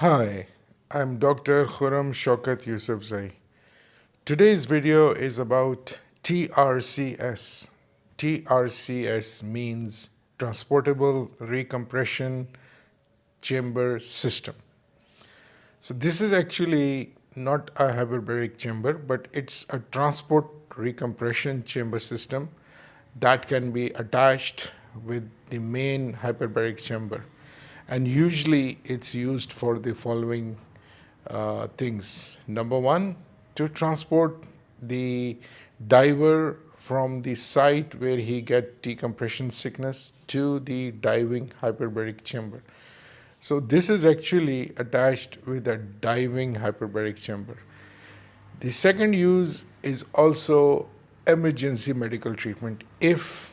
Hi, I'm Dr. Khurrum Shaukat Yusafzai. Today's video is about TRCS. TRCS means Transportable Recompression Chamber System. So this is actually not a hyperbaric chamber, but it's a transport recompression chamber system that can be attached with the main hyperbaric chamber. And usually it's used for the following things. Number one, to transport the diver from the site where he get decompression sickness to the diving hyperbaric chamber. So this is actually attached with a diving hyperbaric chamber. The second use is also emergency medical treatment. If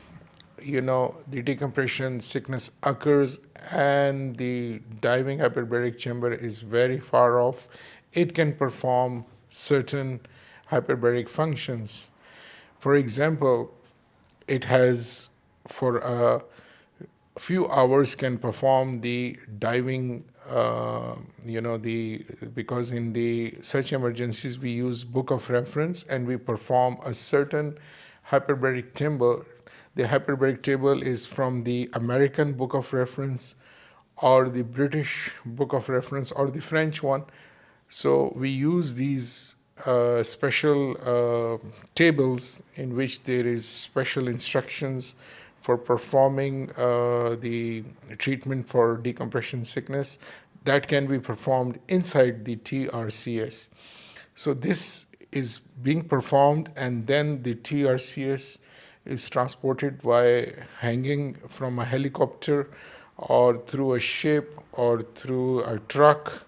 the decompression sickness occurs and the diving hyperbaric chamber is very far off, it can perform certain hyperbaric functions. For example, it has for a few hours can perform the diving, because in the such emergencies we use book of reference and we perform a certain hyperbaric table. The hyperbaric table is from the American book of reference or the British book of reference or the French one. So we use these special tables in which there is special instructions for performing the treatment for decompression sickness that can be performed inside the TRCS. So this is being performed and then the TRCS is transported by hanging from a helicopter or through a ship or through a truck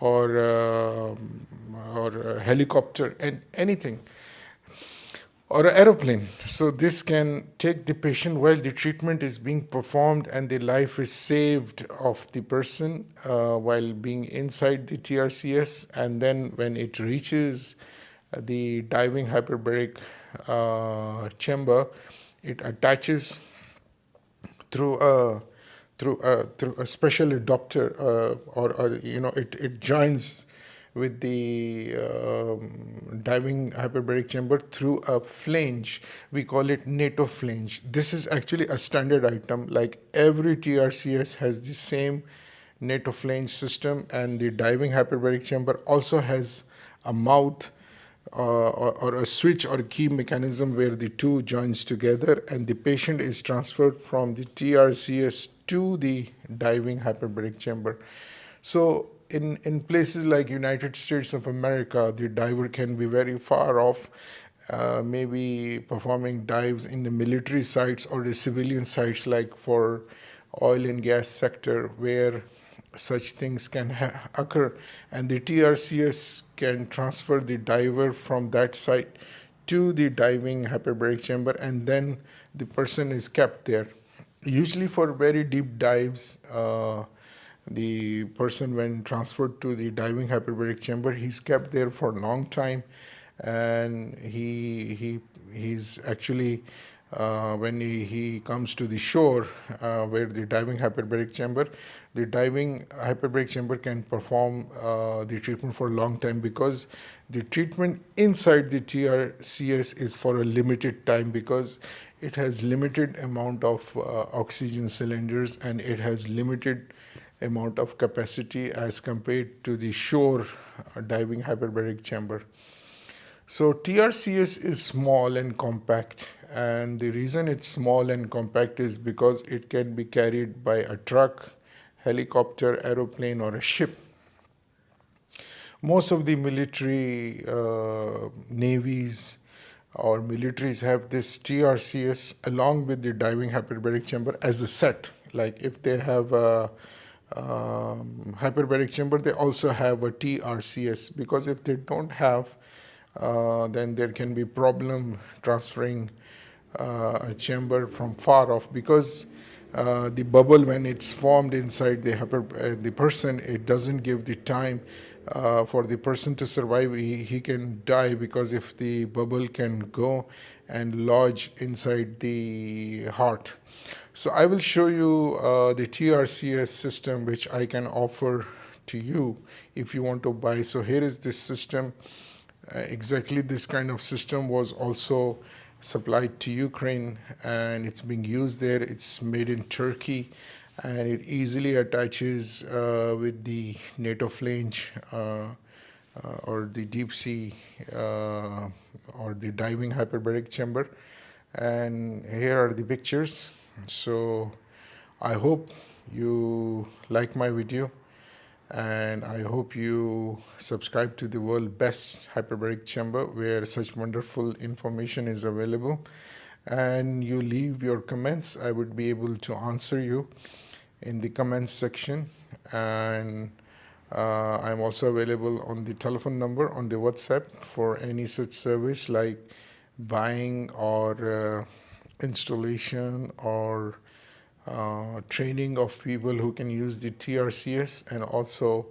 or a helicopter and anything or an aeroplane. So this can take the patient while the treatment is being performed and the life is saved of the person while being inside the TRCS, and then when it reaches the diving hyperbaric chamber, it attaches through a through a special adapter, it joins with the diving hyperbaric chamber through a flange. We call it NATO flange. This is actually a standard item. Like every TRCS has the same NATO flange system, and the diving hyperbaric chamber also has a mouth or a switch or key mechanism where the two joins together and the patient is transferred from the TRCS to the diving hyperbaric chamber. So in places like United States of America, the diver can be very far off, maybe performing dives in the military sites or the civilian sites, like for oil and gas sector, where such things can occur, and the TRCS can transfer the diver from that site to the diving hyperbaric chamber, and then the person is kept there. Usually for very deep dives, the person, when transferred to the diving hyperbaric chamber, he's kept there for a long time, and he's actually when he comes to the shore where the diving hyperbaric chamber, the diving hyperbaric chamber can perform the treatment for a long time, because the treatment inside the TRCS is for a limited time, because it has limited amount of oxygen cylinders and it has limited amount of capacity as compared to the shore diving hyperbaric chamber. So TRCS is small and compact, and the reason it's small and compact is because it can be carried by a truck, helicopter, aeroplane, or a ship. Most of the military navies or militaries have this TRCS along with the diving hyperbaric chamber as a set. Like if they have a hyperbaric chamber, they also have a TRCS, because if they don't have, then there can be problem transferring a chamber from far off, because the bubble, when it's formed inside the person, it doesn't give the time for the person to survive. He can die, because if the bubble can go and lodge inside the heart. So I will show you the TRCS system which I can offer to you if you want to buy. So here is this system. Exactly this kind of system was also supplied to Ukraine, and it's being used there. It's made in Turkey, and it easily attaches with the NATO flange or the deep sea or the diving hyperbaric chamber. And here are the pictures. So I hope you like my video, and I hope you subscribe to the world best hyperbaric chamber where such wonderful information is available, and you leave your comments. I would be able to answer you in the comments section. And I'm also available on the telephone number on the WhatsApp for any such service like buying or installation or training of people who can use the TRCS, and also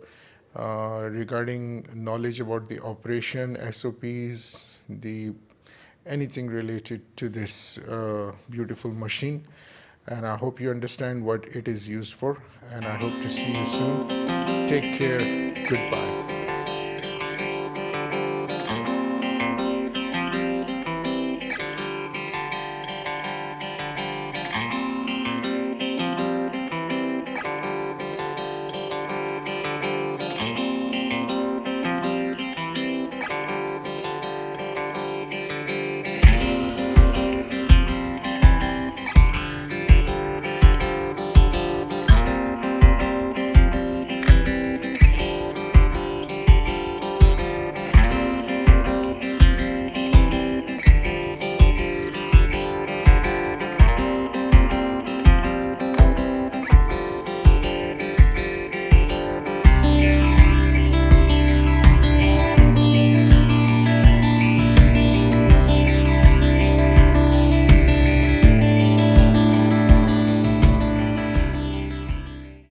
regarding knowledge about the operation, SOPs, the anything related to this beautiful machine. And I hope you understand what it is used for, and I hope to see you soon. Take care. Goodbye.